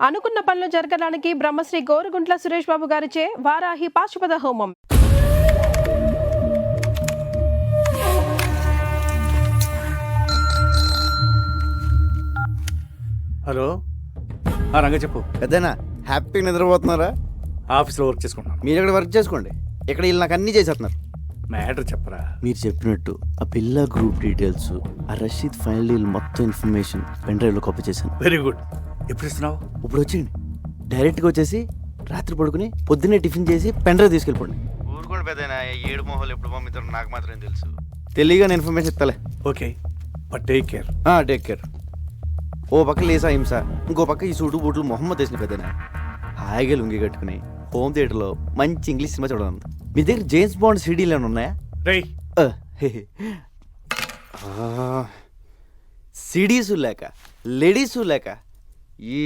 అనుకున్న పనులు జరగడానికి బ్రహ్మశ్రీ గోరుగుంట్ల సురేష్ బాబు గారిచే వారాహి పాశుపత హోమం. హలో రంగ చెప్పు. పెద్దనా హ్యాపీగా నిద్రపోతున్నారా? ఆఫీస్లో వర్క్ చేసుకుంటున్నాను. మీరు ఇక్కడ వర్క్ చేసుకోండి, ఇక్కడ వీళ్ళు నాకు అన్నీ చేసేస్తున్నారు. మ్యాటర్ చెప్పరా. మీరు చెప్పినట్టు ఆ పిల్ల గ్రూప్ డీటెయిల్స్, ఆ రషీద్ ఫైనల్ డీల్ మొత్తం ఇన్ఫర్మేషన్ పెన్ డ్రైవ్లో కాపీ చేశాను. Very good. ఎప్పుడు ఇస్తున్నావు? ఇప్పుడు వచ్చేయండి, డైరెక్ట్గా వచ్చేసి రాత్రి పడుకుని పొద్దున్నే టిఫిన్ చేసి పెన్ డ్రైవ్ తీసుకెళ్ళిపోండి. ఊరుకోండి పెద్దనా, ఏడు మొహాలు ఎప్పుడు పంపిస్తారో నాకు మాత్రం తెలుసు. తెలియగానే ఇన్ఫర్మేషన్ ఇస్తాలే. Okay, but take care. Take care. ఓ పక్క లేసా హింస, ఇంకో పక్క ఈ సూటు బూట్లు మొహమ్మద్ వేసిన పెద్దనా హాయిగా లుంగి కట్టుకుని హోమ్ థియేటర్లో మంచి ఇంగ్లీష్ సినిమా చూడాలి. మీ దగ్గర జేమ్స్ బాండ్ సీడీలు ఏమైనా ఉన్నాయా? రై సిడీసు లేక లేడీసు లేక ఈ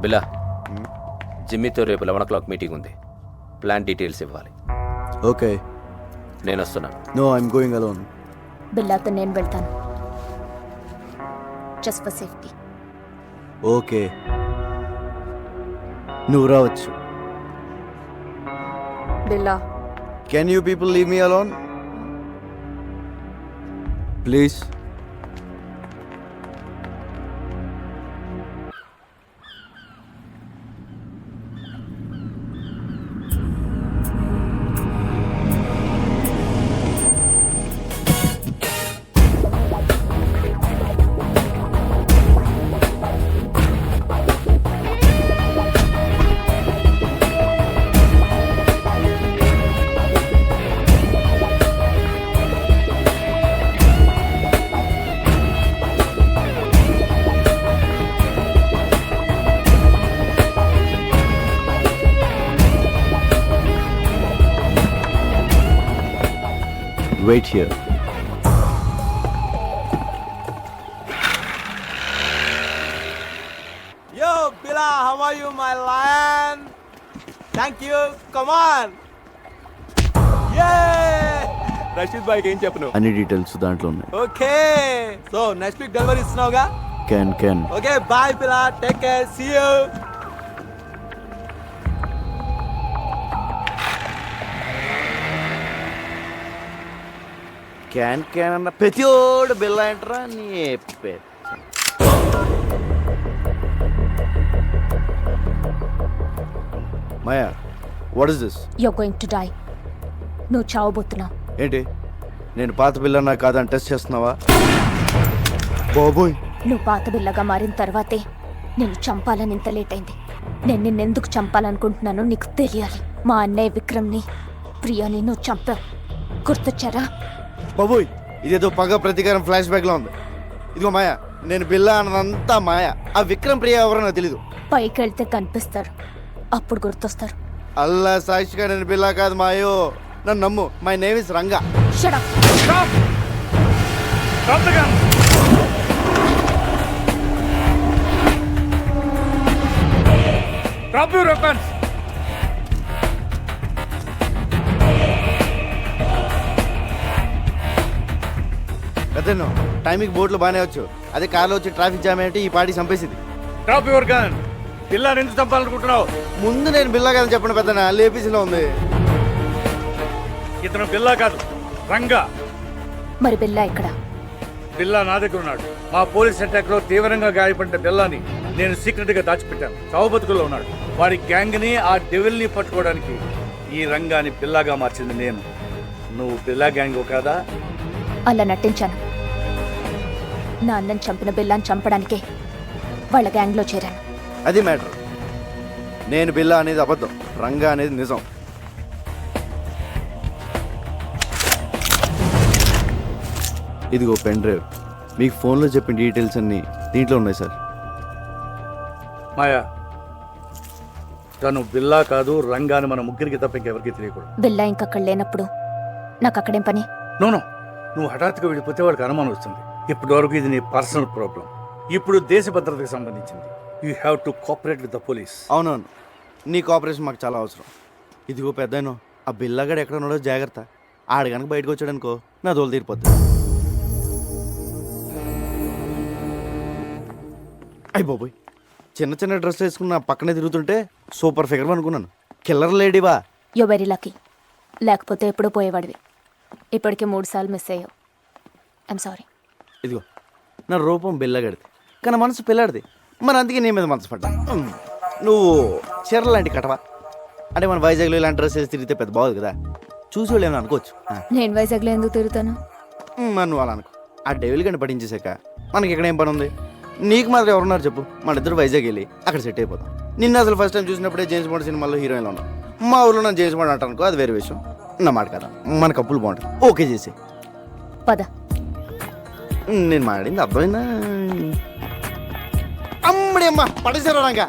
బిలా, జిమ్మీతో రేపు 11 o'clock మీటింగ్ ఉంది. ప్లాన్ డీటెయిల్స్ ఇవ్వాలి. ఓకే, నేను వస్తున్నాను. No I'm going alone. బిల్లాతో నేను వెళ్తాను, జస్ట్ ఫర్ సేఫ్టీ. ఓకే, నువ్వు రావచ్చు. Billa, can you people leave me alone please? Wait here. Yo, Bila, how are you, my lion? Thank you. Come on. Yeah. Rashid bhai ఏం చెప్పను? అన్ని details దాంట్లో ఉన్నాయి. Okay. So next week delivery ఇస్తున్నావుగా? Can. Okay, bye Bila. Take care. See you. క్యాన్ అన్న ప్రతిోడు బిల్ల ఏంట్రా నీ మాయా. What is this? You are going to die. నువ్వు చావబోతున్నావు. ఏంటి, నేను పాత బిల్లన్నా కాదని టెస్ట్ చేస్తున్నావా? బాబోయ్, నువ్వు పాత బిల్లగా మారిన తర్వాతే నేను చంపాలని ఇంత లేట్ అయింది. నేను నిన్నెందుకు చంపాలనుకుంటున్నానో నీకు తెలియాలి. మా అన్నయ్య విక్రమ్ని, ప్రియాని నువ్వు చంపావు. గుర్తొచ్చారా? బాబోయ్, ఇదేదో పగ ప్రతీకారం ఫ్లాష్ బ్యాక్ లో ఉంది. ఇదిగో మాయా, నేను బిల్లా అన్నదంతా మాయా. ఆ విక్రమ్ ప్రియ ఎవరో నాకు తెలీదు. పైకి వెళ్తే కనిపిస్తారు, అప్పుడు గుర్తొస్తారు. అల్లా సాక్షిగా నేను బిల్లా కాదు మాయో, నన్ను నమ్ము. My name is Ranga. Shut up. Stop. Stop the gun. Drop your weapons. పెద్దను టైంకి బోట్లు బాగానే వచ్చు, అదే కార్లో వచ్చి ట్రాఫిక్ జామ్ ఏంటి ఈ పార్టీ చంపేసింది. Drop your gun. పిల్లని ఎందుకు చంపాలనుకుంటున్నావు? ముందు నేను బిల్లా కాదని చెప్పండి పెద్దనా, లేపీసీలో ఉంది. ఇతను బిల్లా కాదు, రంగా. మరి బిల్లా ఇక్కడ? బిల్లా నా దగ్గర ఉన్నాడు. మా పోలీస్ అటాక్ లో తీవ్రంగా గాయపడిన బిల్లాని నేను సీక్రెట్ గా దాచిపెట్టాను. చావుబతుకుల్లో ఉన్నాడు. వాడి గ్యాంగ్ ని, ఆ డెవిల్ ని పట్టుకోవడానికి ఈ రంగాని బిల్లాగా మార్చింది నేను. నువ్వు బిల్లా గ్యాంగ్ కాదా? అలా నటించాను. నా అన్నని చంపిన బిల్లాని చంపడానికే వాళ్ళ గ్యాంగ్లో చేరాను. అది మ్యాటర్. నేను బిల్లా అనేది అబద్ధం, రంగా అనేది నిజం. ఇదిగో పెన్ డ్రైవ్, మీకు ఫోన్లో చెప్పిన డీటెయిల్స్ అన్నీ దీంట్లో ఉన్నాయి సార్. మాయా, తను బిల్లా కాదు, రంగాని మన ముగ్గురికి తప్ప ఇంకెవరికి తెలియకూడదు. బిల్లా ఇంకక్కడ లేనప్పుడు నాకు అక్కడేం పని? నోనో, నువ్వు హఠాత్తుగా వెళ్ళిపోతే వాడికి అనుమానం వస్తుంది. ఇప్పటి వరకు ఇది నీ పర్సనల్ ప్రాబ్లం. ఇప్పుడు దేశ భద్రతకు సంబంధించింది. You have to cooperate with the police. అవునవును, నీ కోఆపరేషన్ మాకు చాలా అవసరం. ఇదిగో పెద్దాయనో, ఆ బిల్లగాడు ఎక్కడ ఉన్నాడో జాగ్రత్త. ఆడు కనుక బయటకు వచ్చాడనుకో నా దోలు తీరిపోద్ది. అయ్యి బాబోయ్, చిన్న చిన్న డ్రెస్ వేసుకున్న పక్కనే తిరుగుతుంటే సూపర్ ఫిగర్ అనుకున్నాను. కిల్లర్ లేడీవా? You very lucky. లేకపోతే ఎప్పుడో పోయేవాడివి. ఇప్పటికే 3 సార్లు మిస్ అయ్యావు. I'm sorry. ఇదిగో నా రూపం బిల్లగాడిది, కానీ మనసు పిల్లాడిది. మరి అందుకే నీ మీద మనసు పడ్డా. నువ్వు చీరలు లాంటి కటవా? అంటే మన వైజాగ్లో ఇలాంటి డ్రెస్ వేసి తిరిగితే పెద్ద బాగుంది కదా, చూసి వాళ్ళు ఏమైనా అనుకోవచ్చు. నేను వైజాగ్లో ఎందుకు తిరుగుతాను? మరి నువ్వు అలా అనుకో. ఆ డెవిల్ గంట పట్టించేసాక మనకి ఇక్కడ ఏం పని ఉంది? నీకు మాత్రం ఎవరున్నారు చెప్పు? మన ఇద్దరు వైజాగ్ వెళ్ళి అక్కడ సెట్ అయిపోతాం. నిన్న అసలు ఫస్ట్ టైం చూసినప్పుడే జేమ్స్ బాండ్ సినిమాలో హీరోయిన్లో ఉన్నాం. మా ఊళ్ళో నన్ను జేమ్స్ బాండ్ అంటానుకో, అది వేరే విషయం. నా మాట కదా, మన కప్పులు బాగుంటుంది. ఓకే చేసి పద. నేను మాట్లాడింది అర్థమైందా? అమ్మడి అమ్మ పడేసారా రంగా,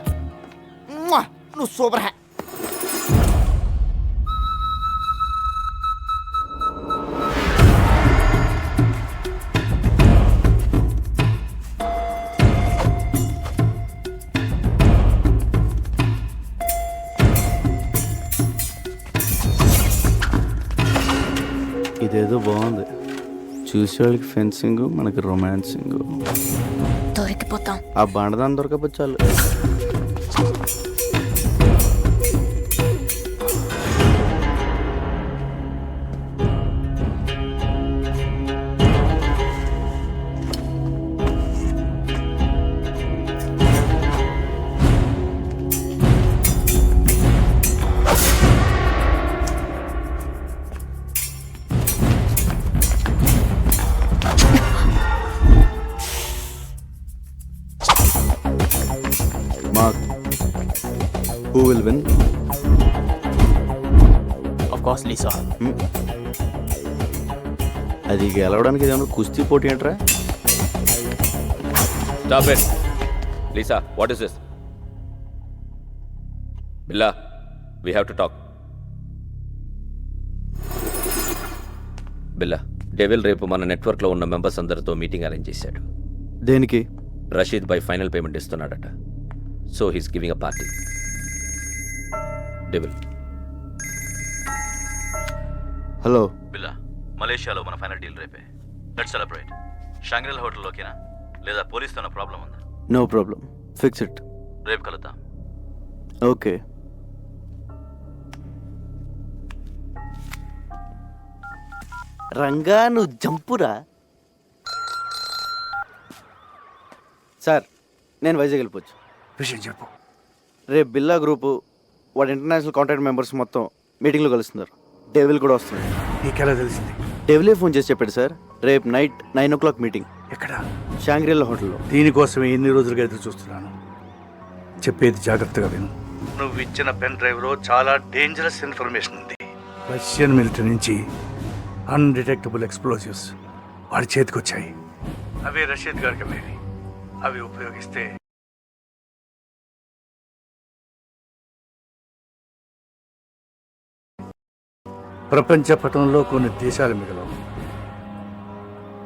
నువ్వు సూపర్ హ్యా. ఇదేదో బాగుంది. చూసేవాళ్ళకి ఫెన్సింగ్, మనకి రొమాన్సింగ్. దొరికిపోతాం. ఆ బండదాన్ని దొరకపోతే చాలు. Who will win? Of course, Lisa. అది గెలవడానికి ఏదైనా కుస్తీ పోటీ అంటారా? Stop it. Lisa, what is this? Billa, we have to talk. Billa, devil రేపు మన నెట్వర్క్లో ఉన్న మెంబర్స్ అందరితో మీటింగ్ అరేంజ్ చేశాడు. దేనికి? రషీద్ బై ఫైనల్ పేమెంట్ ఇస్తున్నాడట. So he's giving a party. Devil. Hello Billa, మలేషియాలో మన ఫైనల్ డీల్ రేపే. Let's celebrate. షాంగ్రిల్ హోటల్లోకేనా, లేదా పోలీస్తో ప్రాబ్లం ఉందా? No problem, fix it. రేపు కలుద్దాం. ఓకే. రంగా నువ్వు జంపురా. సార్, నేను వైజాగ్ వెళ్ళిపోవచ్చు. విషయం చెప్పు. రేపు బిల్లా గ్రూపు వాడు ఇంటర్నేషనల్ కాంటాక్ట్ మెంబర్స్ మొత్తం మీటింగ్లో కలుస్తున్నారు. డెవిల్ కూడా వస్తున్నాడు. నీకెలా తెలిసింది? డెవిలే ఫోన్ చేసి చెప్పాడు సార్, రేపు నైట్ 9 o'clock మీటింగ్. ఎక్కడ? షాంగ్రిల్లా హోటల్లో. దీనికోసమే ఎన్ని రోజులుగా ఎదురు చూస్తున్నాను. చెప్పేది జాగ్రత్తగా విను. నువ్వు ఇచ్చిన పెన్ డ్రైవ్లో చాలా డేంజరస్ ఇన్ఫర్మేషన్ ఉంది. రష్యన్ మిలిటరీ నుంచి అన్డిటెక్టబుల్ ఎక్స్ప్లోజివ్స్ వాడి చేతికి వచ్చాయి. అవి రషీద్ గారికి అమ్మేవి. అవి ఉపయోగిస్తే ప్రపంచ పటంలో కొన్ని దేశాలు మిగలవు.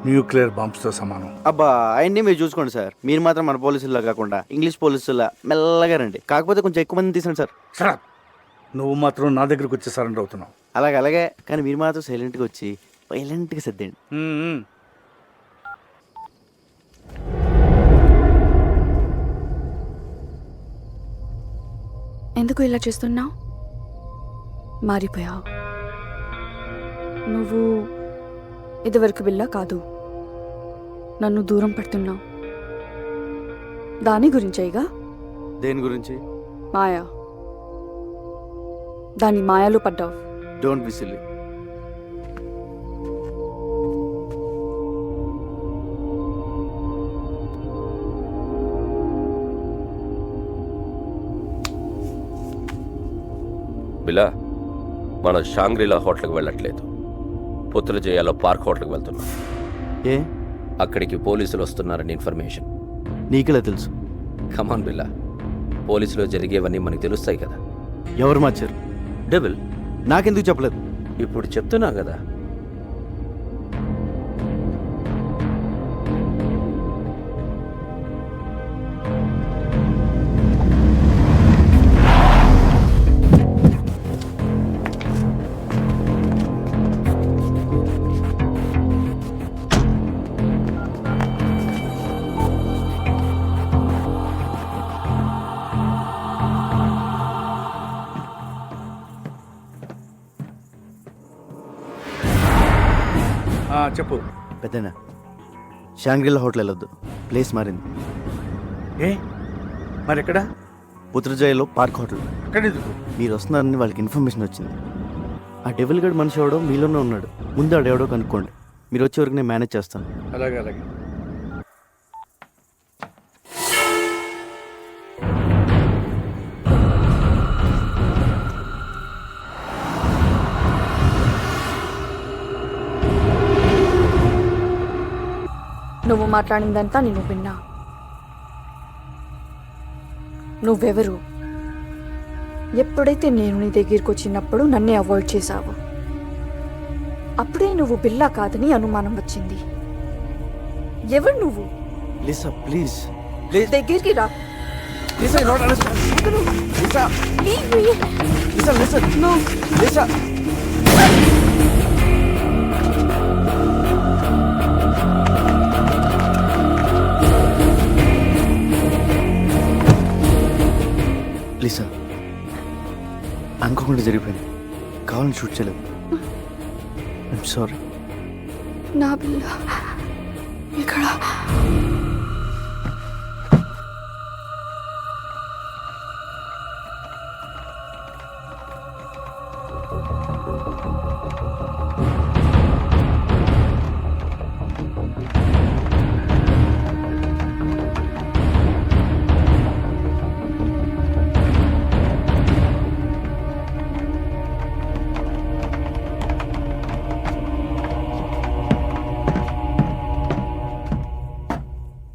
న్యూక్లియర్ బాంబ్స్తో సమానం. అబ్బా, అవన్నీ మీరు చూసుకోండి సార్. మీరు మాత్రం మన పోలీసుల్లా కాకుండా ఇంగ్లీష్ పోలీసుల్లా మెల్లగా రండి. కాకపోతే కొంచెం ఎక్కువ మందిని తీసండి సార్. సరే, నువ్వు మాత్రం నా దగ్గరకు వచ్చి సరెండర్ అవుతున్నావు. అలాగే, కానీ మీరు మాత్రం సైలెంట్గా వచ్చి వైలెంట్గా సర్దేయండి. ఎందుకు ఇలా చేస్తున్నావు? మారిపోయావు. నువ్వు ఇదివరకు బిల్లా కాదు. నన్ను దూరం పెడుతున్నావు. దాని గురించేగా? దేని గురించి? మాయా. దాని మాయలో పడ్డావు. Don't be silly. బిల్లా, మనం షాంగ్రిలా హోటల్కి వెళ్ళట్లేదు. పుత్రజయాలో పార్క్ హోటల్కి వెళ్తున్నాం. ఏ? అక్కడికి పోలీసులు వస్తున్నారని ఇన్ఫర్మేషన్. నీకెలా తెలుసు? కమాన్ బిల్లా, పోలీసులో జరిగేవన్నీ మనకు తెలుస్తాయి కదా. ఎవరు మార్చారు? డెవిల్. నాకెందుకు చెప్పలేదు? ఇప్పుడు చెప్తున్నా కదా. చెప్పు. పెద్దనా షాంగ్రిలా హోటల్ వెళ్ళొద్దు, ప్లేస్ మారింది. ఏ మరి ఎక్కడ? పుత్రజయలో పార్క్ హోటల్. అక్కడ ఎందుకు? మీరు వస్తున్నారని వాళ్ళకి ఇన్ఫర్మేషన్ వచ్చింది. ఆ డెవిల్ గడ్ మనిషి ఎవడో మీలోనే ఉన్నాడు. ముందు ఆడెవడో కనుక్కోండి. మీరు వచ్చే వరకు నేను మేనేజ్ చేస్తాను. అలాగే అలాగే. నువ్వు మాట్లాడిందంతా నేను విన్నా. నువ్వెవరు? ఎప్పుడైతే నేను నీ దగ్గరికి వచ్చినప్పుడు నన్నే అవాయిడ్ చేశావు, అప్పుడే నువ్వు బిల్లా కాదని అనుమానం వచ్చింది. ఎవరు నువ్వు? Lisa please. దగ్గరికి రా. Lisa not understand. Lisa Lisa listen. No Lisa. Lisa అనుకోకుండా జరిగిపోయింది. కావాలని షూట్ చేయలేదు. I'm sorry. నా బిల్ల ఇక్కడ.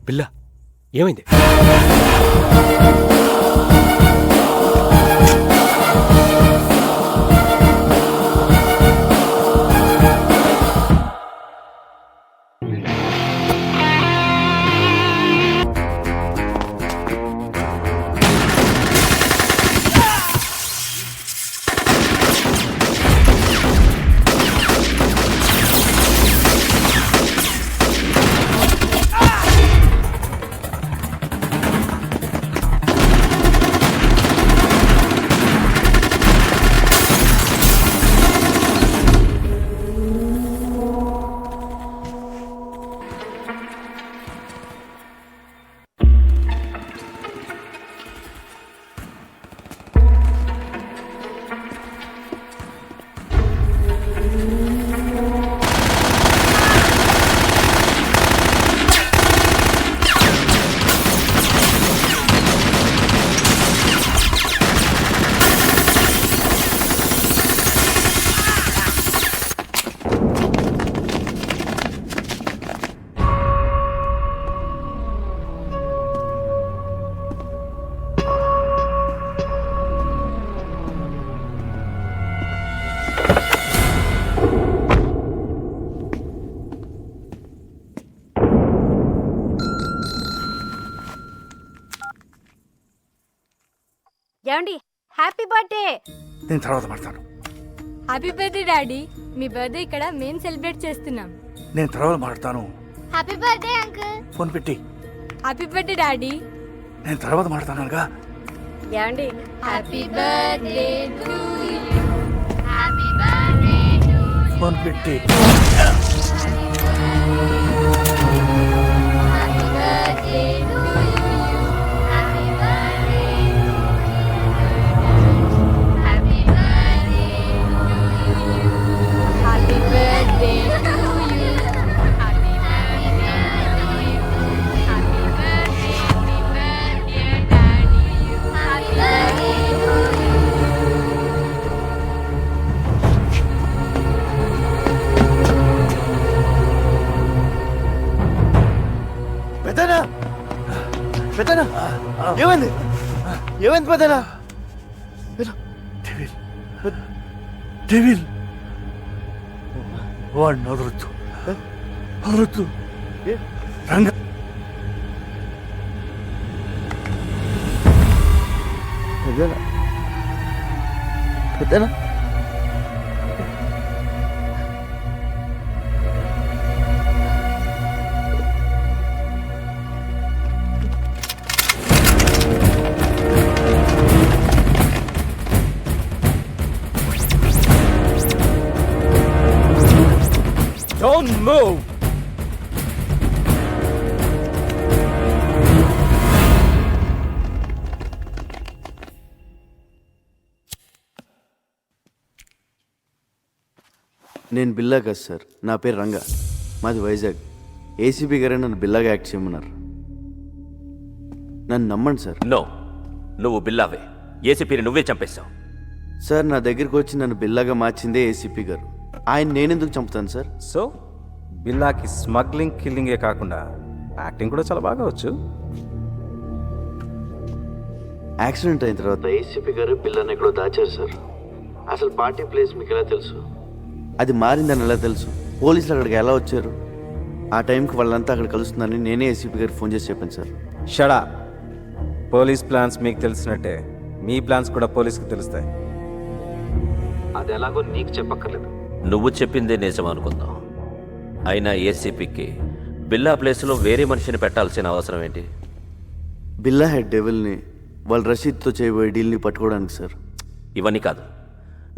బిల్లా ఏమైంది? ఏమండి, హ్యాపీ బర్త్డే. నేను తర్వాత మాట్లాడతాను. Happy birthday daddy. మీ బర్త్డే ఇక్కడ మేము సెలబ్రేట్ చేస్తున్నాం. నేను తర్వాత మాట్లాడతాను. Happy birthday uncle. ఫోన్ పెట్టి. Happy birthday daddy. నేను తర్వాత మాట్లాడతానుగా. ఏమండి, happy birthday to you. Happy birthday to phone పెట్టి. Happy birthday to you. Happy birthday. Happy birthday to you. Happy birthday to you. Happy birthday to you. Happy birthday. Happy birthday daddy. Happy birthday to you. పెద్దనా పెద్దనా ఏమైంది? ఏమైంది పెద్దనా? Devil devil వాడిని వదలొద్దు, వదలొద్దు. రంగ పెద్దనా పెద్దనా Don't move! నేను బిల్లా కాదు సార్, నా పేరు రంగా, మాది వైజాగ్. ఏసీపీ గారే నన్ను బిల్లాగా యాక్ట్ చేయమన్నారు. నన్ను నమ్మండి సార్. నో, నువ్వు బిల్లావే. ఏసీపీని నువ్వే చంపేశావు. సార్ నా దగ్గరికి వచ్చి నన్ను బిల్లాగా మార్చిందే ఏసీపీ గారు. ఆయన నేనెందుకు చంపుతాను సార్? సో బిల్లాకి స్మగ్లింగ్ కిల్లింగే కాకుండా యాక్టింగ్ కూడా చాలా బాగా వచ్చు. యాక్సిడెంట్ అయిన తర్వాత ఏసీపీ గారు బిల్లాని ఎక్కడో దాచారు సార్. అసలు పార్టీ ప్లేస్ మీకు ఎలా తెలుసు? అది మారిందని ఎలా తెలుసు? పోలీసులు అక్కడికి ఎలా వచ్చారు? ఆ టైంకి వాళ్ళంతా అక్కడ కలుస్తుందని నేనే ఏసీపీ గారికి ఫోన్ చేసి చెప్పాను సార్. షడా, పోలీస్ ప్లాన్స్ మీకు తెలిసినట్టే మీ ప్లాన్స్ కూడా పోలీస్కి తెలుస్తాయి. అది ఎలాగో నీకు చెప్పక్కర్లేదు. నువ్వు చెప్పిందే నిజం అనుకుందాం. అయినా ఏసీపీకి బిల్లా ప్లేస్లో వేరే మనిషిని పెట్టాల్సిన అవసరం ఏంటి? బిల్లా హెడ్ డెవిల్ని వాళ్ళ రషీద్తో చేయబోయే డీల్ని పట్టుకోవడానికి సార్. ఇవన్నీ కాదు,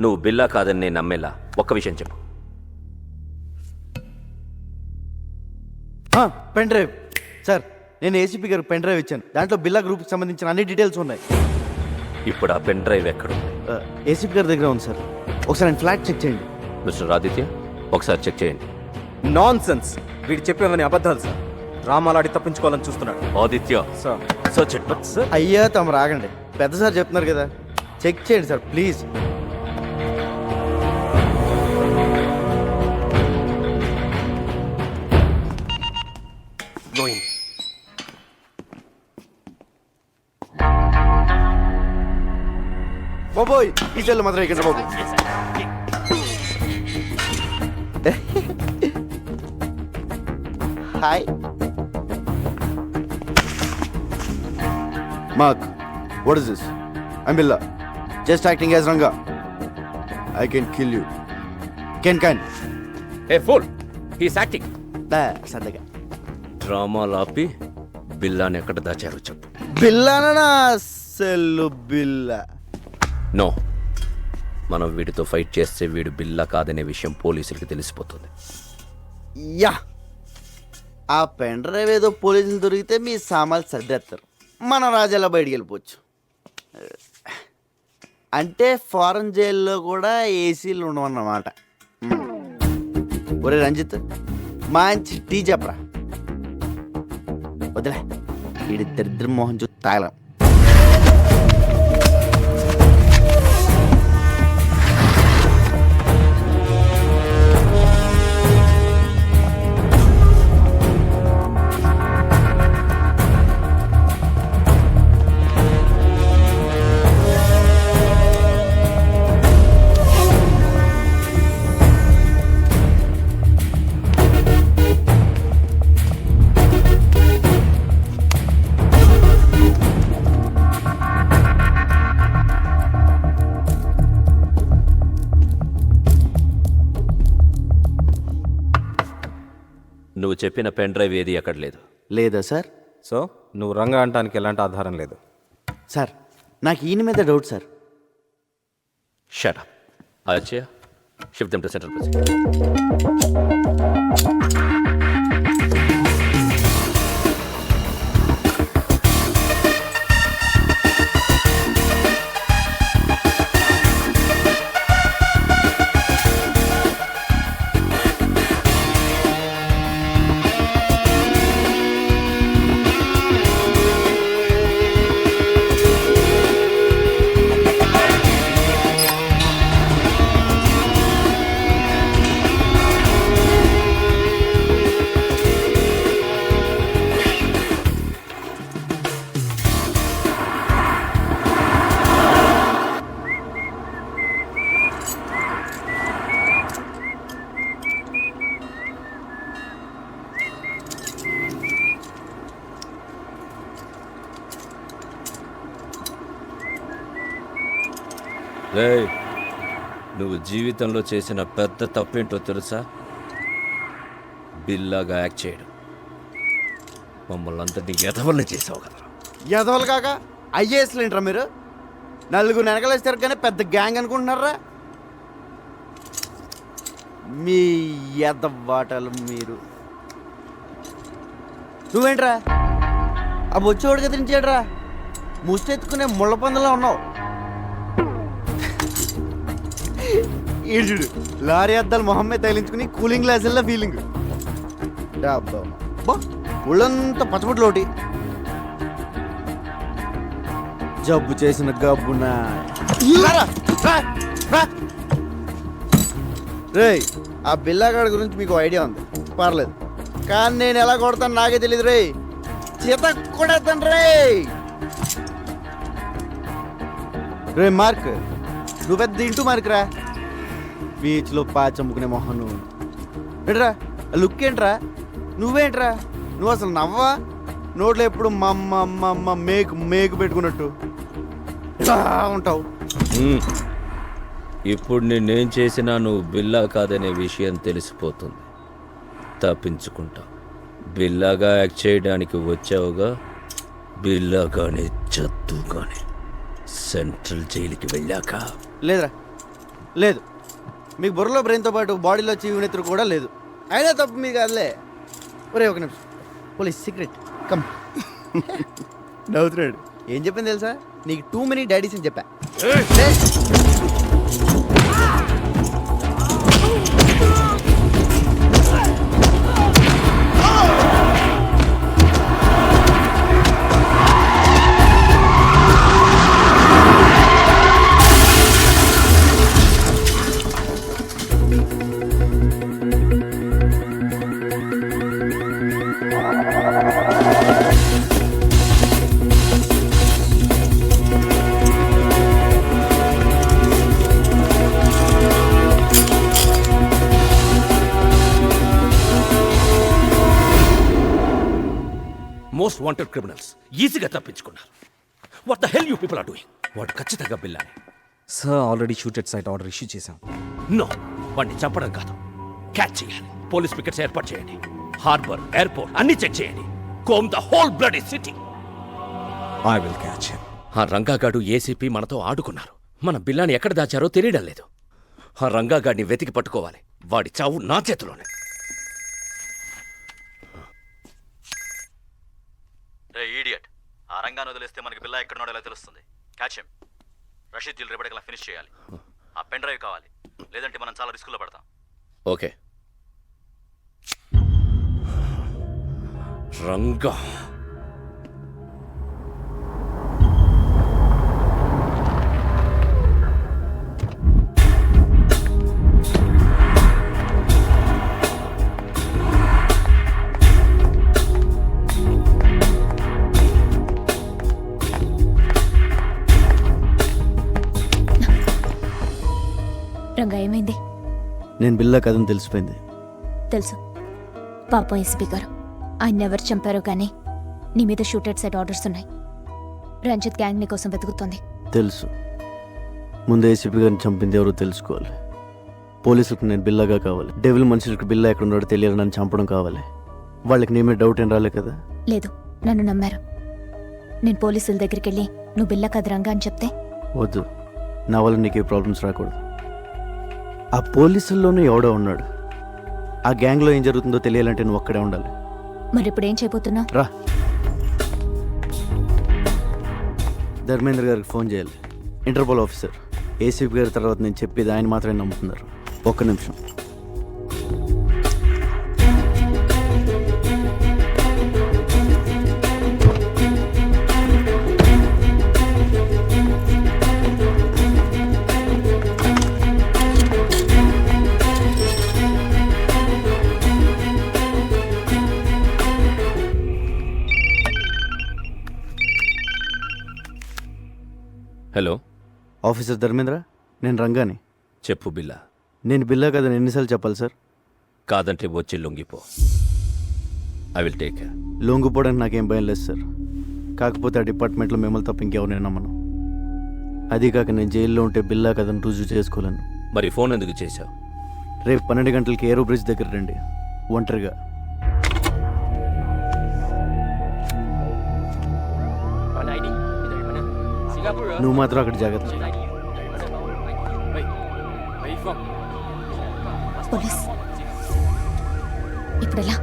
నువ్వు బిల్లా కాదని నేను నమ్మేలా ఒక్క విషయం చెప్పు. పెన్ డ్రైవ్ సార్, నేను ఏసీపీ గారికి పెన్ డ్రైవ్ ఇచ్చాను. దాంట్లో బిల్లా గ్రూప్కి సంబంధించిన అన్ని డీటెయిల్స్ ఉన్నాయి. ఇప్పుడు ఆ పెన్ డ్రైవ్ ఎక్కడ? ఏసీపీ గారి దగ్గర ఉంది సార్. ఒకసారి ఆయన ఫ్లాట్ చెక్ చేయండి. మిస్టర్ ఆదిత్య, ఒకసారి చెక్ చేయండి. నాన్ సెన్స్, వీడు చెప్పేవని అబద్ధాలు సార్. డ్రామాలాడి తప్పించుకోవాలని చూస్తున్నాడు. Aditya sir, search it. Sir అయ్యా తమ రాగండి, పెద్ద సార్ చెప్తున్నారు కదా, చెక్ చేయండి సార్ ప్లీజ్. గోయింగ్. బాబోయ్ ఈ సెల్ మాత్రం ఇక్కడ బాబు. Hi Mark, what is this? I'm Billa, just acting as Ranga. I can kill you. Can. A pool, he's acting. సరదాగా డ్రామాలు ఆపి బిల్లాని ఎక్కడ దాచారో చెప్పు. బిల్లానా సెల్లు బిల్లా? నో, మనం వీడితో ఫైట్ చేస్తే వీడు బిల్లా కాదనే విషయం పోలీసులకి తెలిసిపోతుంది. యా, ఆ పెన్ డ్రైవ్ ఏదో పోలీసులు దొరికితే మీ సామాన్లు సర్దేస్తారు, మన రాజాలా బయటికి వెళ్ళిపోవచ్చు. అంటే ఫారెన్ జైల్లో కూడా ఏసీలు ఉండవన్నమాట. ఒరే రంజిత్, మంచి టీ చెప్పరా. వదిలే, వీడి దరిద్ర మోహన్ చూ తాగలం. నువ్వు చెప్పిన పెన్ డ్రైవ్ ఏది ఎక్కడ లేదు. లేదా సార్? సో నువ్వు రంగా అంటానికి ఎలాంటి ఆధారం లేదు. సార్ నాకు ఈయన మీద doubt sir. Shut up. Aditya, shift them to central president. రేయ్, నువ్వు జీవితంలో చేసిన పెద్ద తప్పేంటో తెలుసా? బిల్లాగా యాక్ట్ చేయడం. మమ్మల్ని అందరినీ ఎదవల్ని చేసావు కదా. ఎదవలు కాక ఐఏఎస్లు ఏంట్రా మీరు? నలుగురు వెనకలేస్తారు కానీ పెద్ద గ్యాంగ్ అనుకుంటున్నారా? మీ ఎద్దవాటలు మీరు. నువ్వేంట్రా ఆ బొచ్చోడు కదిలించాడురా, ముష్టెత్తుకునే ముళ్ళ పందులో ఉన్నావు. ఈడుడు లారీ అద్దాలు మొహమ్మద్ తగిలించుకుని కూలింగ్ గ్లాసుల్లో ఫీలింగ్. ఒళ్ళంతా పచ్చబొట్లోటి జబ్బు చేసిన గబ్బునా. రేయ్ ఆ బిల్లాగాడి గురించి మీకు ఐడియా ఉంది, పర్లేదు. కానీ నేను ఎలా కొడతాను నాకే తెలియదు రే. చేత కొడతాను రే. రే మార్క్, నువ్వు పెద్ద ఇంటూ మార్క్ రా. బీచ్లో పాచమ్ముకునే మొహం నువ్వు. ఏంట్రా లుక్ ఏంట్రా? నువ్వేంట్రా? నువ్వు అసలు నవ్వా? నోట్లో ఎప్పుడు మమ్మ మేకు పెట్టుకున్నట్టు ఇలా ఉంటావు. ఇప్పుడు నేనేం చేసినా నువ్వు బిల్లా కాదనే విషయం తెలిసిపోతుంది. తప్పించుకుంటా. బిల్లాగా యాక్ట్ చేయడానికి వచ్చావుగా, బిల్లాగానే చద్దుగానే సెంట్రల్ జైలుకి వెళ్ళాక. లేదురా లేదు, మీకు బుర్రలో బ్రెయిన్తో పాటు బాడీలో చీవునెత్తురు కూడా లేదు. అయినా తప్పు మీ కాదులే. ఒరే ఒక నిమిషం, పోలీస్ సీక్రెట్ కమ్. నవ్వుతున్నాడు. ఏం చెప్పింది తెలుసా? నీకు టూ మెనీ డాడీస్ అని చెప్పా. మోస్ట్ వాంటెడ్ క్రిమినల్స్ ఈజీగా తప్పించుకున్నారు. What the hell you people are doing? వాడు ఖచ్చితంగా బిల్లానే. Sir already shooted sight order issue చేశాం. నో, వాడిని చంపడం కాదు, క్యాచ్ చేయాలి. పోలీస్ పికెట్స్ ఏర్పాటు చేయండి. హార్బర్, ఎయిర్పోర్ట్ అన్ని చెక్ చేయండి. Comb the whole bloody city. I will catch him. ఆ రంగాగాడు ఏసీపీ మనతో ఆడుకున్నారు. మన బిల్లాని ఎక్కడ దాచారో తెలియడం లేదు. ఆ రంగాగాడిని వెతికి పట్టుకోవాలి. వాడి చావు నా చేతిలోనే. రే ఈడియట్, ఆ రంగాన్ని వదిలేస్తే మనకి బిల్లా ఎక్కడున్నాడో ఎలా తెలుస్తుంది? Catch him. రషీద్ జిల్ రేపటికల్లా ఫినిష్ చేయాలి. ఆ పెన్ డ్రైవ్ కావాలి, లేదంటే మనం చాలా రిస్కులో పడతాం. ఓకే. రంగా రంగా ఏమైంది? నేను బిల్లా కథను తెలిసిపోయింది. తెలుసు. పాపం ఎస్పీ గారు, ఆయన ఎవరు చంపారో కానీ నీ మీద షూటెడ్ సైట్ ఆర్డర్స్ ఉన్నాయి. రంజిత్ గ్యాంగ్ నీ కోసం వెతుకుతోంది. తెలుసు. ముందు ఏసీపీ గారిని చంపింది ఎవరో తెలుసుకోవాలి. పోలీసులకు నేను బిల్లాగా కావాలి. డెవిల్ మనుషులకు బిల్లా ఎక్కడ ఉన్నాడో తెలియాలి. నన్ను చంపడం కావాలి. వాళ్ళకి నీ మీద డౌట్ ఏం రాలే కదా? లేదు, నన్ను నమ్మారు. నేను పోలీసుల దగ్గరికి వెళ్ళి నువ్వు బిల్లా కథ రంగా అని చెప్తే వద్దు, నా వల్ల నీకే ప్రాబ్లమ్స్ రాకూడదు. ఆ పోలీసుల్లోనూ ఎవడో ఉన్నాడు. ఆ గ్యాంగ్లో ఏం జరుగుతుందో తెలియాలంటే నువ్వు అక్కడే ఉండాలి. మరి ఇప్పుడు ఏం చేయబోతున్నావు? రా, ధర్మేంద్ర గారికి ఫోన్ చేయాలి. Interpol officer. ఏసీపీ గారి తర్వాత నేను చెప్పేది ఆయన మాత్రమే నమ్ముతున్నారు. ఒక్క నిమిషం. హలో ఆఫీసర్ ధర్మేంద్ర, నేను రంగాని. చెప్పు బిల్లా. నేను బిల్లా కదని ఎన్నిసార్లు చెప్పాలి సార్? కాదంటే వచ్చి లొంగిపో. I will take care. లొంగిపోవడానికి నాకేం భయం లేదు సార్. కాకపోతే ఆ డిపార్ట్మెంట్లో మిమ్మల్ని తప్ప ఇంకెవరిని నమ్మను. అది కాక నేను జైల్లో ఉంటే బిల్లా కథను రుజువు చేసుకోలేను. మరి ఫోన్ ఎందుకు చేశావు? రేపు 12 గంటలకి ఏరో బ్రిడ్జ్ దగ్గర రండి, ఒంటరిగా. నువ్వు మాత్రం అక్కడ జాగ్రత్త. పోలీస్ ఇప్పుడు ఎలా?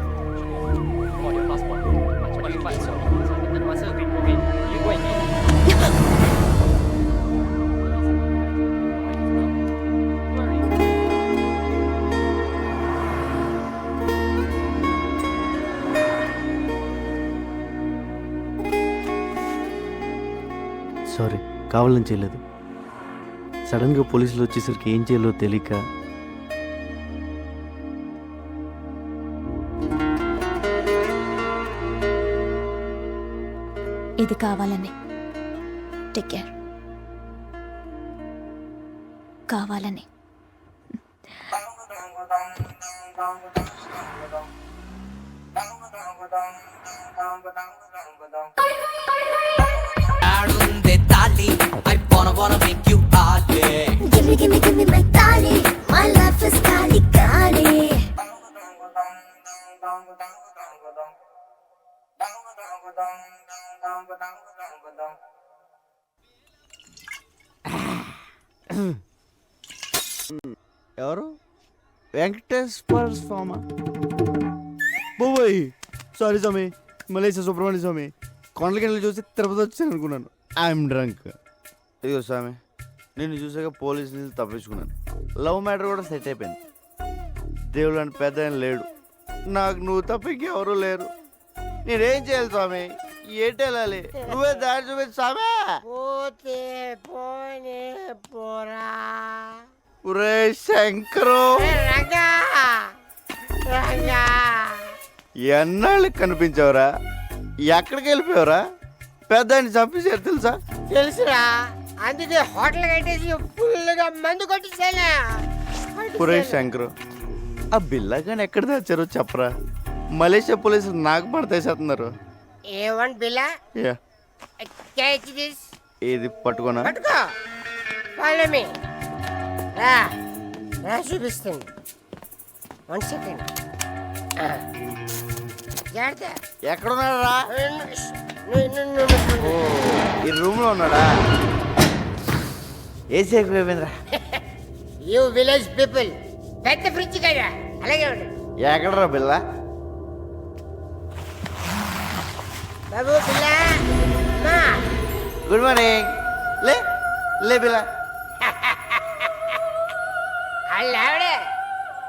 సారీ, కావాలని చేయలేదు. సడన్గా పోలీసులు వచ్చేసరికి ఏం చేయాలో తెలియక ఇది కావాలని. Take care. కావాలని. Give me my tali. My life is kali kali. ఎవరు? వెంకటేశ్వర స్వామి. బాబాయ్ సారీ స్వామి, మలేషియా సుబ్రహ్మణ్య స్వామి. కొండలకి వెళ్ళి చూసి తిరుపతి వచ్చాను అనుకున్నాను. I'm drunk. ఇదిగో స్వామి, నిన్ను చూసాక పోలీసులు తప్పించుకున్నాను. లవ్ మ్యాటర్ కూడా సెట్ అయిపోయింది. దేవుడు అని పెద్ద ఆయన లేడు, నాకు నువ్వు తప్ప ఇంకెవరూ లేరు. నేనేం చేయాలి స్వామి? ఏంటి వెళ్ళాలి? నువ్వే దారి చూపించు స్వామి. ఒరే శంకరు, ఎన్నాళ్ళకి కనిపించావురా? ఎక్కడికి వెళ్ళిపోయావురా? పెద్ద ఆయన చంపేసారు తెలుసా? తెలుసురా, అందుకే హోటల్ కట్టేసి ఫుల్గా మందు కొట్టేసాను. ఒరే శంకరు, ఆ బిల్లాగాని ఎక్కడ తెచ్చారో చెప్పరా? మలేషియా పోలీసులు నాకు పడతేసేస్తున్నారు. A1 Billa yeah, catch this. ఇది పట్టుకోనా? పట్టుకో. Follow me. రా రా చూపిస్తుంది. 1 సెకండ్. జాగ్రత్త. ఎక్కడున్నారా? ఈ రూమ్ లో ఉన్నాడా? ఏసీ అయిపోయిందిరా. యూ విలేజ్ పీపుల్ పెద్ద ఫ్రిడ్జ్ కదా, అలాగే ఉండు. ఎక్కడరా బిల్లా? బాబు బిల్లా. మా గుడ్ మార్నింగ్. లే లే బిల్లా. అల్లావిడే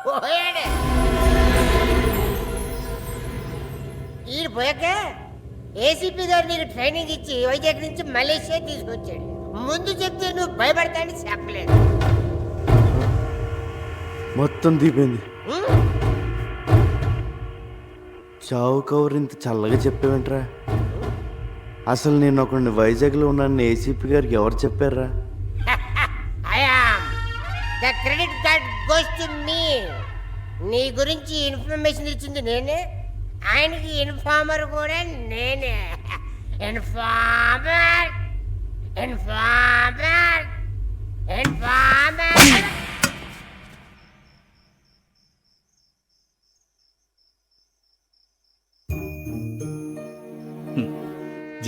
పోయాడు. ఈయన పోయాక ఏసీపీ గారు నీకు ట్రైనింగ్ ఇచ్చి వైజాగ్ నుంచి మలేషియా తీసుకొచ్చాడు. ముందు చెప్తే నువ్వు భయపడతానని చెప్పలేదు. మొత్తం దీపోయింది. చావు కవర్ ఇంత చల్లగా చెప్పేవేంట్రా? అసలు నేను ఒకరిని వైజాగ్లో ఉన్నాను ఏసీపీ గారికి ఎవరు చెప్పారా? The credit card goes to me. నీ గురించి ఇన్ఫర్మేషన్ ఇచ్చింది నేనే, ఆయనకి ఇన్ఫార్మర్ కూడా నేనే. Informer informer informer.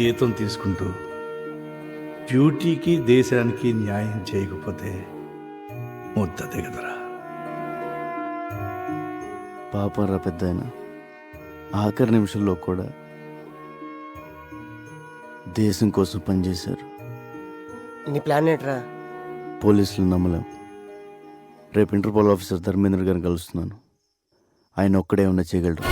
జీతం తీసుకుంటూ డ్యూటీకి దేశానికి న్యాయం చేయకపోతే ముద్ద దిగదురా. పాపం రా పెద్ద ఆయన, ఆఖరి నిమిషంలో కూడా దేశం కోసం పనిచేశారు. నీ ప్లాన్ ఏంట్రా? పోలీసులు నమ్మలేం. రేపు ఇంటర్పోల్ ఆఫీసర్ ధర్మేంద్ర గారిని కలుస్తున్నాను. ఆయన ఒక్కడే ఉన్న చేయగలరు.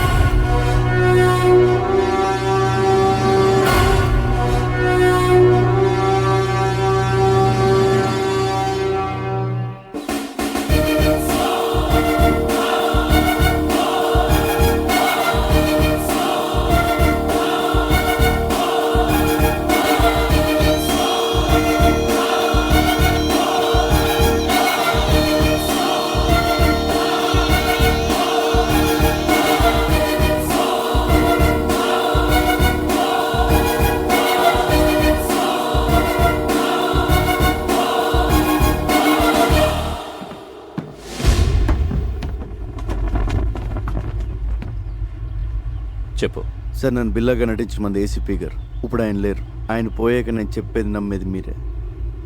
చెప్పు సార్, నన్ను బిల్లాగా నటించిన మంది ఏసీపీ గారు. ఇప్పుడు ఆయన లేరు. ఆయన పోయాక నేను చెప్పేది నమ్మేది మీరే.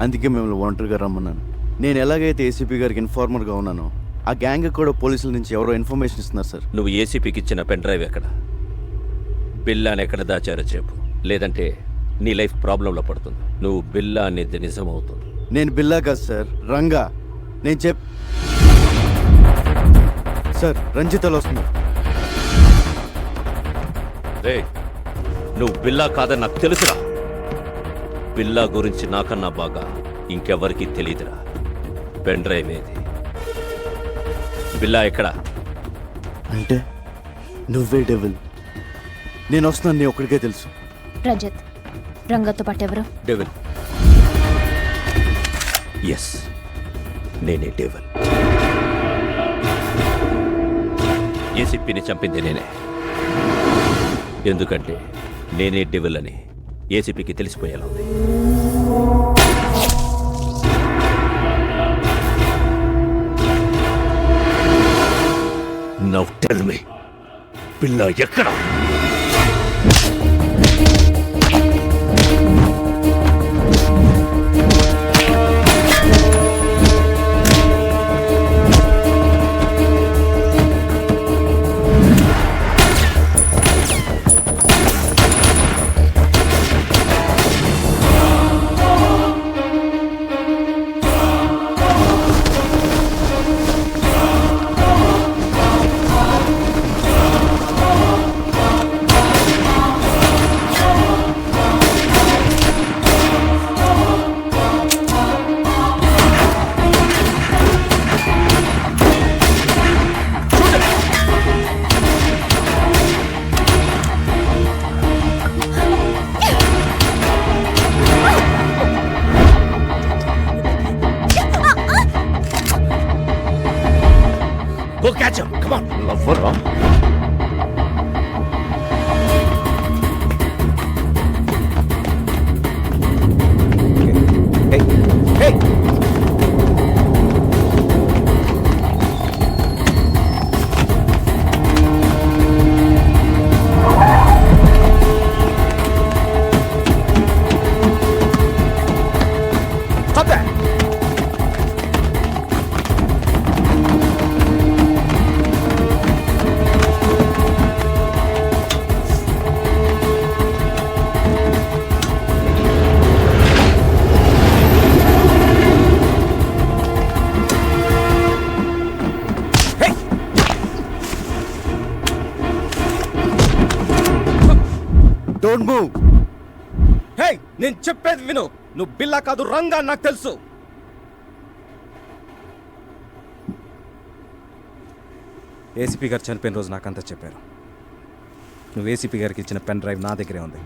అందుకే మిమ్మల్ని ఒంటరిగా రమ్మన్నాను. నేను ఎలాగైతే ఏసీపీ గారికి ఇన్ఫార్మర్గా ఉన్నానో ఆ గ్యాంగ్ కూడా పోలీసుల నుంచి ఎవరో ఇన్ఫర్మేషన్ ఇస్తున్నారు సార్. నువ్వు ఏసీపీకి ఇచ్చిన పెన్ డ్రైవ్ ఎక్కడ? బిల్లాని ఎక్కడ దాచారో చెప్పు, లేదంటే నీ లైఫ్ ప్రాబ్లంలో పడుతుంది. నువ్వు బిల్లా అనేది నిజం అవుతుంది. నేను బిల్లా కాదు సార్, రంగా. నేను సార్ రంజితలో వస్తున్నారు. రే, నువ్వు బిల్లా కాదని నాకు తెలుసురా. బిల్లా గురించి నాకన్నా బాగా ఇంకెవరికి తెలియదురా. పెన్ డ్రైవ్ ఏది? బిల్లా ఎక్కడ? అంటే నువ్వే డెవిల్. నేను వస్తున్నాను, నీ ఒక్కడికే తెలుసు. రజత్, రంగతో పాటు ఎవరు? డెవిల్. ఎస్, నేనే డెవిల్. ఏసీపీని చంపింది నేనే. ఎందుకంటే నేనే డెవిల్ అని ఏసీపీకి తెలిసిపోయేలా ఉంది. నౌ టెల్ మీ, పిల్ల ఎక్కడ? Go catch him! Come on! Lover, huh? Hey! Hey! Stop that! Don't move. Hey, నేను చెప్పేది విను. నువ్వు బిల్లా కాదు, రంగా, నాకు తెలుసు. ఏసీపీ గారు చనిపోయిన రోజు నాకంతా చెప్పారు. నువ్వు ఏసీపీ గారికి ఇచ్చిన పెన్ డ్రైవ్ నా దగ్గరే ఉంది.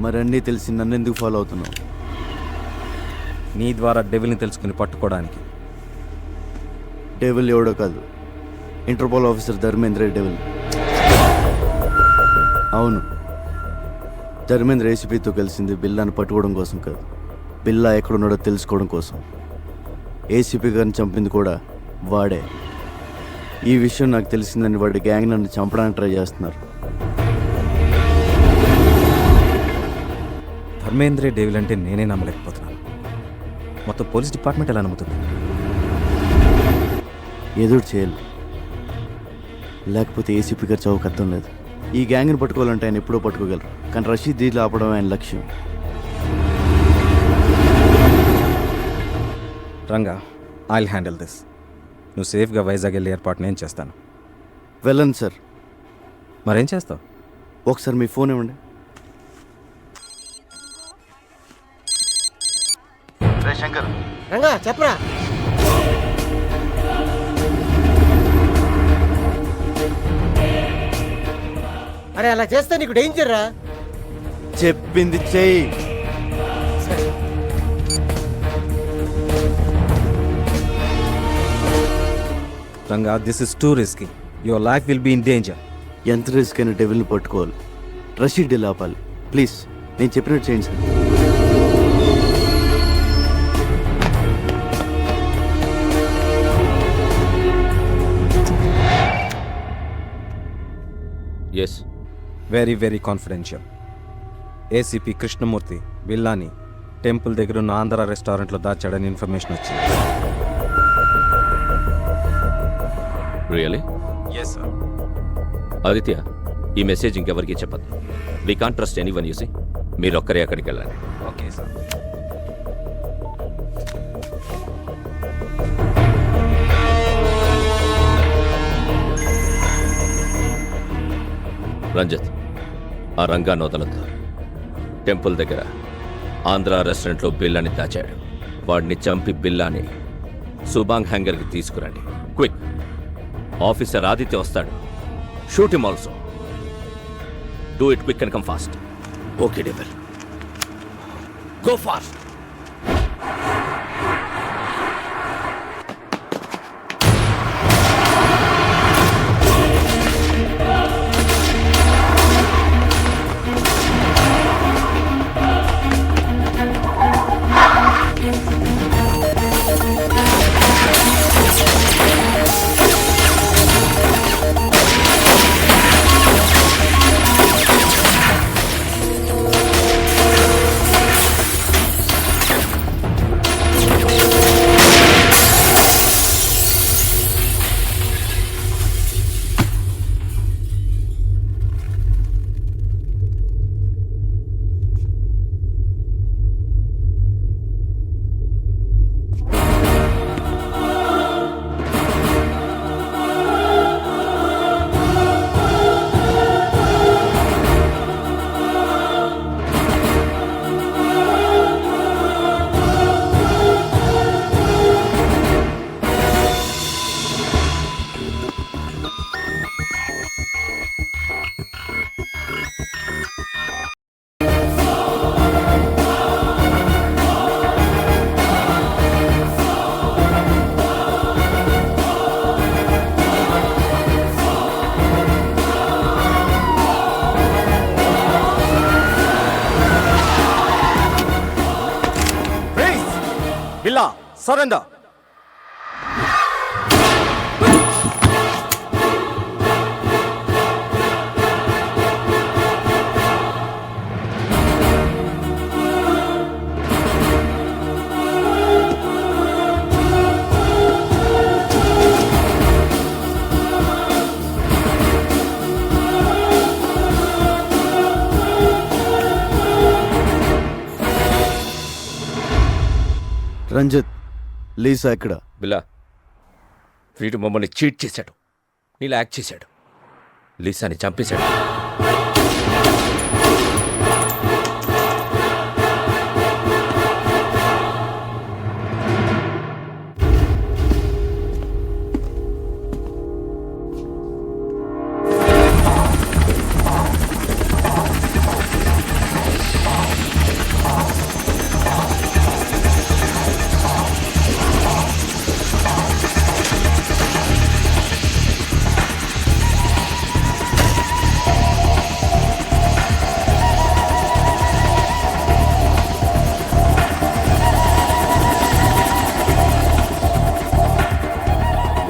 మరన్నీ తెలిసి నన్ను ఎందుకు ఫాలో అవుతున్నావు? నీ ద్వారా డెవిల్ని తెలుసుకుని పట్టుకోవడానికి. డెవిల్ ఎవడో కాదు, ఇంటర్పోల్ ఆఫీసర్ ధర్మేంద్ర డెవిల్. అవును, ధర్మేంద్ర ఏసీపీతో కలిసింది బిల్లాను పట్టుకోవడం కోసం కాదు, బిల్లా ఎక్కడున్నాడో తెలుసుకోవడం కోసం. ఏసీపీ గారిని చంపింది కూడా వాడే. ఈ విషయం నాకు తెలిసిందని వాడి గ్యాంగ్ నన్ను చంపడానికి ట్రై చేస్తున్నారు. ధర్మేంద్రే డెవిల్ అంటే నేనే నమ్మలేకపోతున్నాను. మొత్తం పోలీస్ డిపార్ట్మెంట్ ఎలా నమ్ముతుంది? ఎదురు చేయాలి, లేకపోతే ఏసీపీ గారు చౌక అర్థం లేదు. ఈ గ్యాంగ్ని పట్టుకోవాలంటే ఆయన ఎప్పుడో పట్టుకోగలరు, కానీ రషీద్ దీన్ని ఆపడం ఆయన లక్ష్యం. Ranga, I'll handle this. నువ్వు సేఫ్గా వైజాగ్ వెళ్ళి ఏర్పాటు నేను చేస్తాను. వెళ్ళండి సార్. మరేం చేస్తావు? ఒకసారి మీ ఫోన్ ఇవ్వండి. శంకర్, రంగా చెప్పరా. అరే అలా చేస్తే నీకు డేంజర్ రా. చెప్పింది చెయ్యి. Ranga, this is too risky. Your life will be in danger. ఎంత రిస్క్ అయినా డెవిల్ని పట్టుకోవాలి, రషీద్ డీల్ ఆపాలి. ప్లీజ్ నేను చెప్పినట్టు చేయండి sir. Yes, very very confidential. ACP Krishnamurthy బిల్లాని టెంపుల్ దగ్గర ఉన్న ఆంధ్ర రెస్టారెంట్లో దాచాడని ఇన్ఫర్మేషన్ వచ్చింది. రియలీ? Yes sir. ఆదిత్య, ఈ మెసేజ్ ఇంకెవరికి చెప్పద్దు. We can't trust anyone you see. మీరొక్కరే అక్కడికి వెళ్ళండి. Okay sir. రంజిత్, ఆ రంగాన్ని వదలొద్దు. టెంపుల్ దగ్గర ఆంధ్ర రెస్టారెంట్లో బిల్లాని దాచాడు. వాడిని చంపి బిల్లాని సుబాంగ్ హ్యాంగర్కి తీసుకురండి. క్విక్. ఆఫీసర్ ఆదిత్య వస్తాడు. Shoot him also. Do it quick and come fast. Okay devil, go fast. Billa surrender. Ranjith, Lisa ఎక్కడ? బిల్లా, వీడు మమ్మల్ని చీట్ చేశాడు. నీలా యాక్ట్ చేశాడు. లీసాని చంపేశాడు.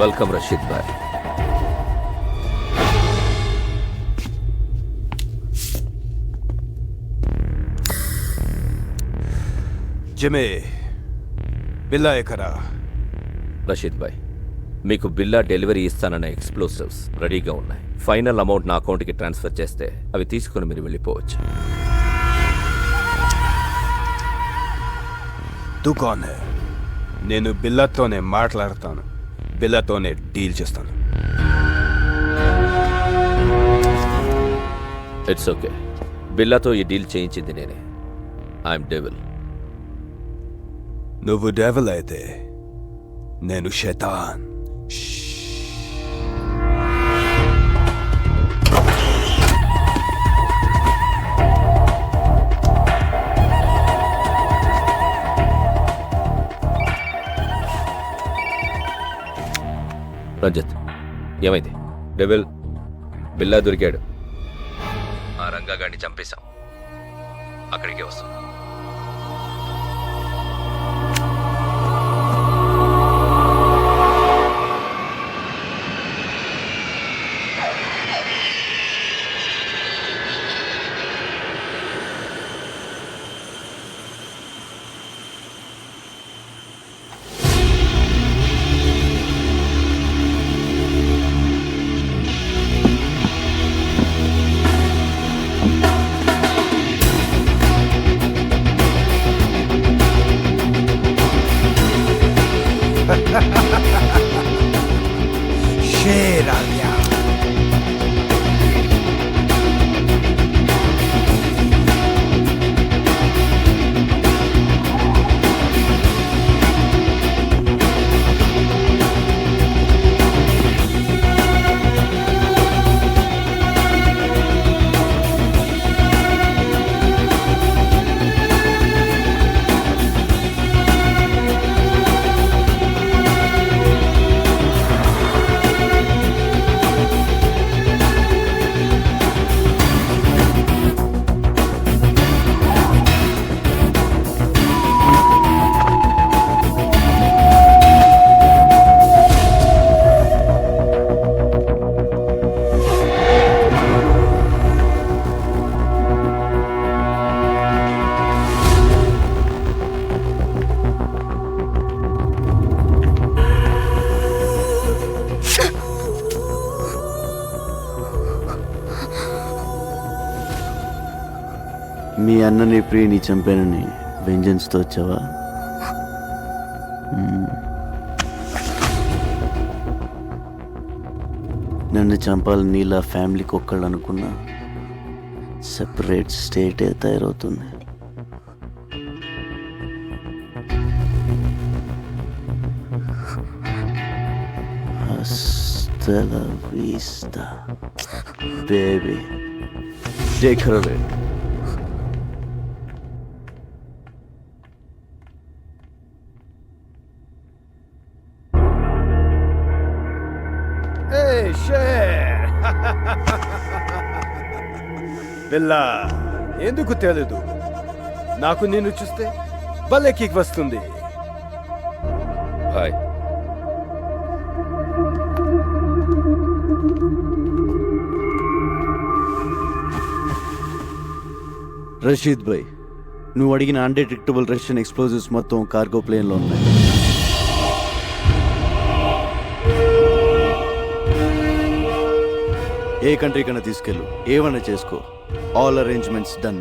వెల్కమ్ రషీద్ భాయ్. జిమే, బిల్లా ఎక్కడా? రషీద్ భాయ్, మీకు బిల్లా డెలివరీ ఇస్తానన్న ఎక్స్ప్లోసివ్స్ రెడీగా ఉన్నాయి. ఫైనల్ అమౌంట్ నా అకౌంట్కి ట్రాన్స్ఫర్ చేస్తే అవి తీసుకుని మీరు వెళ్ళిపోవచ్చు. దుకాన్ హై. నేను బిల్లాతోనే మాట్లాడతాను. బిల్లాతోనే డీల్ చేస్తాను. It's okay. బిల్లాతో ఈ డీల్ చేయించింది నేనే. I'm devil. నువ్వు డెవిల్ అయితే నేను శైతాన్. రంజిత్, ఏమైంది? డెవిల్, బిల్లా దొరికాడు. ఆ రంగాగాడిని చంపేశాం. అక్కడికే వస్తాం. शेर आ गया। మీ అన్నని ప్రియని చంపానని వెంజన్స్తో వచ్చావా? నన్ను చంపాలని నీలా ఫ్యామిలీకి ఒక్కళ్ళు అనుకున్నా సెపరేట్ స్టేటే తయారవుతుంది. Hasta la vista, baby. Take her away. పిల్ల ఎందుకు తెలీదు? నాకు నిన్ను చూస్తే భలే కిక్ వస్తుంది. హాయ్. రషీద్ భాయ్, నువ్వు అడిగిన అన్డిటెక్టబుల్ రష్యన్ ఎక్స్ప్లోజివ్స్ మొత్తం కార్గో ప్లేన్లో ఉన్నాయి. ఏ కంట్రీ కన్నా తీసుకెళ్ళు, ఏమన్నా చేసుకో. All arrangements done.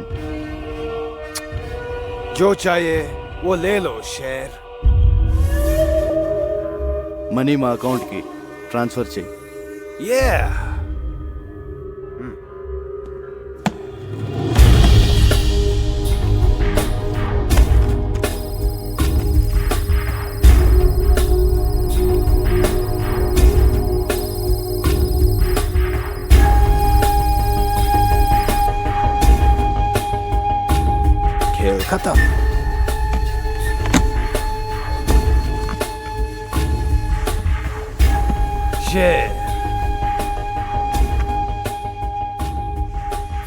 जो चाहिए वो ले लो शेर. మనీ మా అకౌంట్కి ట్రాన్స్ఫర్ చేయి. Yeah. खेल खत्म. शेर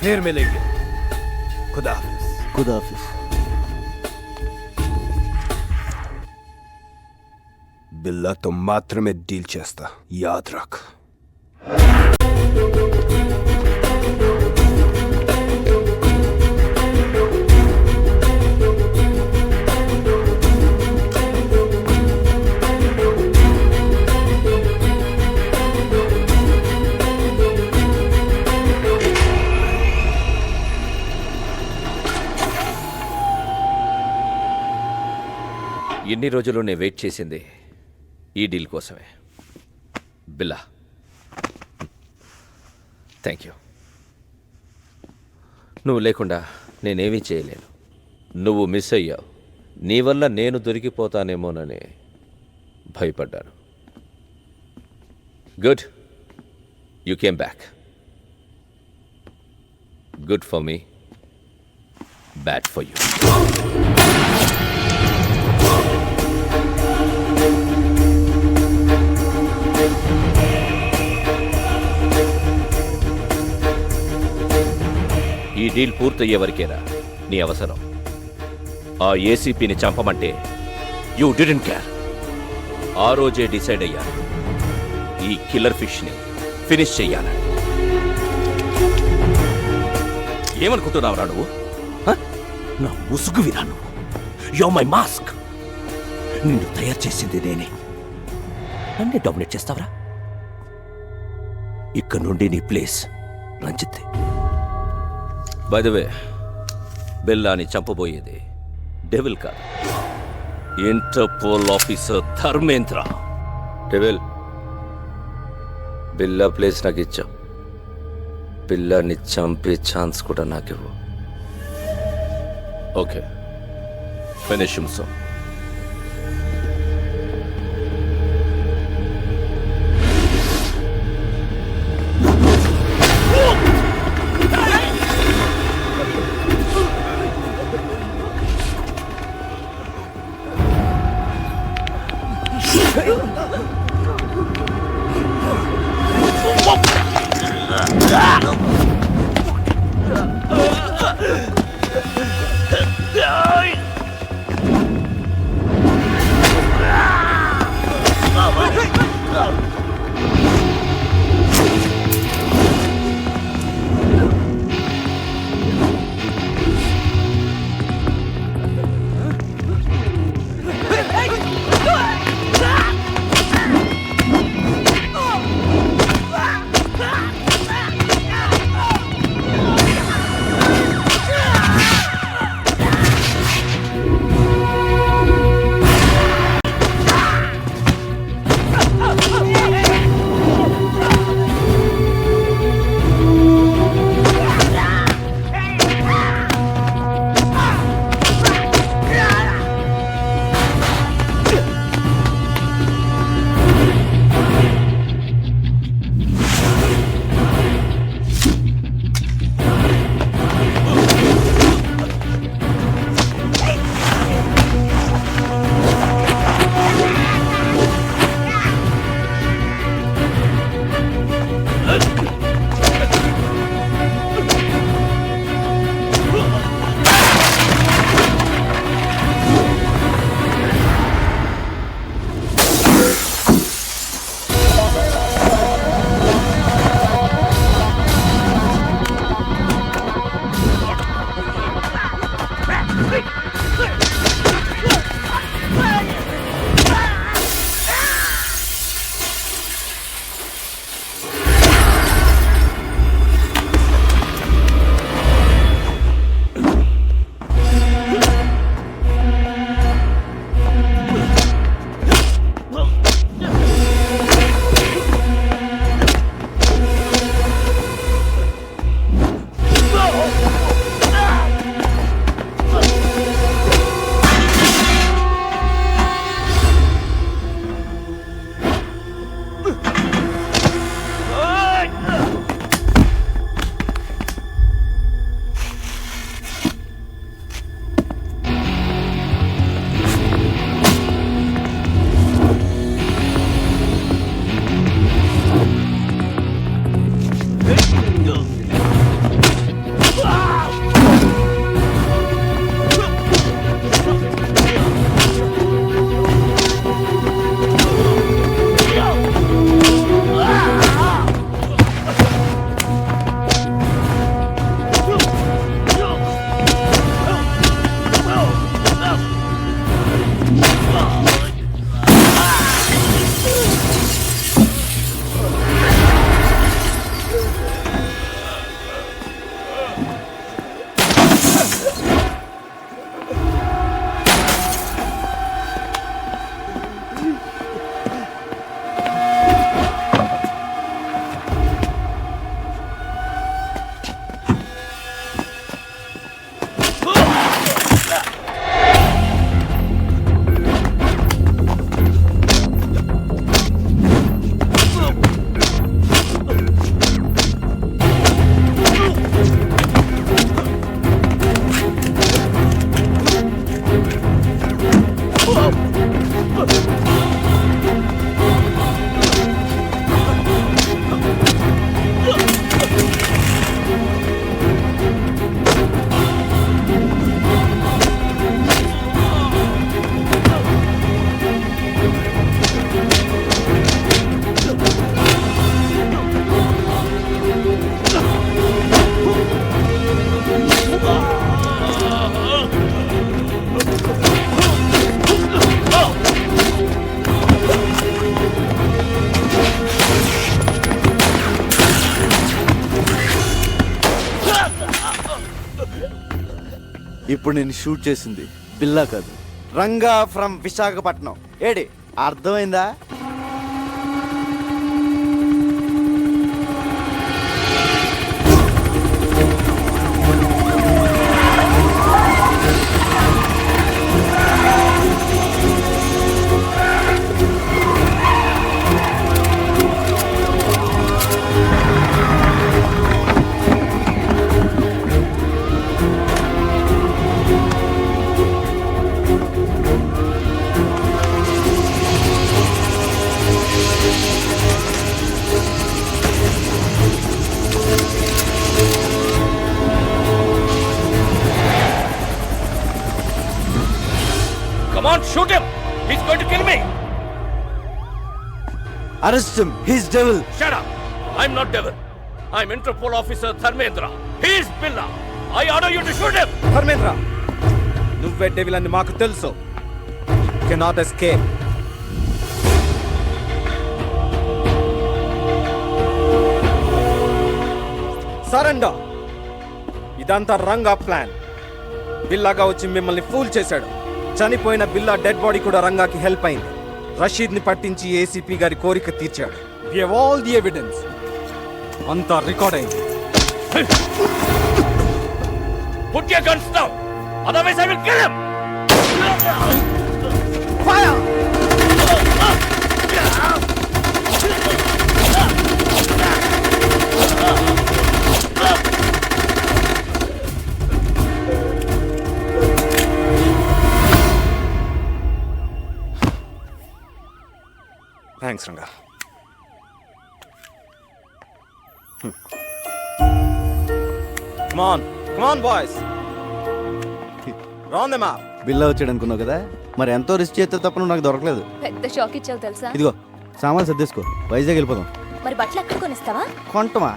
फिर मिलेंगे. खुदा हाफिज. ఖుదాఫిజ్. बिल्ला तो मात्र में डील చేస్తా, याद रख. ఎన్ని రోజులు నేను వెయిట్ చేసింది ఈ డీల్ కోసమే. బిల్లా, థ్యాంక్ యూ. నువ్వు లేకుండా నేనేమీ చేయలేను. నువ్వు మిస్ అయ్యావు. నీ వల్ల నేను దొరికిపోతానేమోనని భయపడ్డాను. Good, you came back. Good for me, bad for you. ఈ డీల్ పూర్తయ్యే వరకేనా నీ అవసరం? ఆ ఏసీపీని చంపమంటే యూ డిడెంట్ కేర్. ఆ రోజే డిసైడ్ అయ్యాను, ఈ కిల్లర్ ఫిష్ని ఫినిష్ చెయ్యాలని. ఏమనుకుంటున్నావురా నువ్వు? నా ముసుగువిరా నువ్వు. Yo my mask. నిన్ను తయారు చేసింది నేనే. నన్నే డామినేట్ చేస్తావరా? ఇక్కడ నుండి నీ place Ranjith. By the way, బెల్లాని చంపబోయేది డెవిల్ కాదు, Interpol officer Dharmendra. Devil, Billa place నాకు ఇచ్చావు. పిల్లాన్ని చంపే ఛాన్స్ కూడా నాకివ్వు. Okay, finish him so. ఇప్పుడు నేను షూట్ చేసింది బిల్లా కాదు, రంగా ఫ్రమ్ విశాఖపట్నం. ఏడి అర్థమైందా? Come on, shoot him! He's going to kill me! Arrest him. He's devil. Shut up! I'm not devil. I'm Interpol officer Dharmendra. He is Billa. I order you to shoot him! Dharmendra, నువ్వే devil అని మాకు తెలుసు. Cannot escape. Surrender. ఇదంతా Ranga plan. బిల్లాగా వచ్చి మిమ్మల్ని pool చేశాడు. చనిపోయిన బిల్లా dead body కూడా రంగాకి హెల్ప్ అయింది. రషీద్ ని పట్టించి ఏసీపీ గారి కోరిక తీర్చాడు. We have all the evidence. అంతా రికార్డ్ అయింది. Put your guns down! Otherwise I will kill him! Fire! Thanks Ranga. Come on, come on boys. Round them up. బిల్లా వచ్చాడు అనుకున్నావు కదా, మరి ఎంతో రిస్క్ చేస్తే తప్ప నువ్వు నాకు దొరకలేదు. పెద్ద షాక్ ఇచ్చావు తెలుసా? ఇదిగో సామాన్లు సర్దేసుకో, వైజాగ్ వెళ్ళిపోదాం. మరి బట్టలు ఎక్కడ కొనిస్తావా? కొంటమా?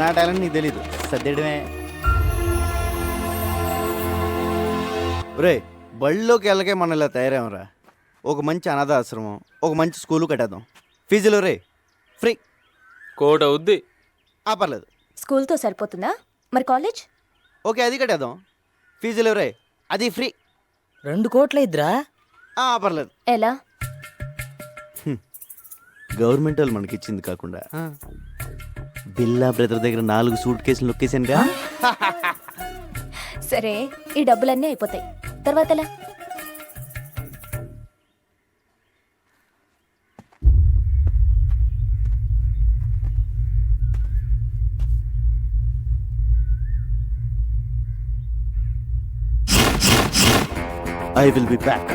నా టాలెంట్ నీకు తెలీదు, సర్దేయడమే. రే బళ్ళలోకి వెళ్ళకే మనం ఇలా తయారేమరా. ఒక మంచి అనాథ ఆశ్రమం, ఒక మంచి స్కూలు కట్టేద్దాం. ఫీజులు రే ఫ్రీ. కోట్ అవుద్ది. పర్లేదు. స్కూల్తో సరిపోతుందా? మరి కాలేజ్? ఓకే అది కట్టేద్దాం. ఫీజులు రే అది ఫ్రీ. 2 కోట్ల ఇద్దరా? పర్లేదు. ఎలా? గవర్నమెంట్ వాళ్ళు మనకి ఇచ్చింది కాకుండా బిల్లా బ్రదర్ దగ్గర 4 సూట్ కేసులు నొక్కేసానుగా. సరే, ఈ డబ్బులన్నీ అయిపోతాయి, తర్వాత ఎలా? I will be back.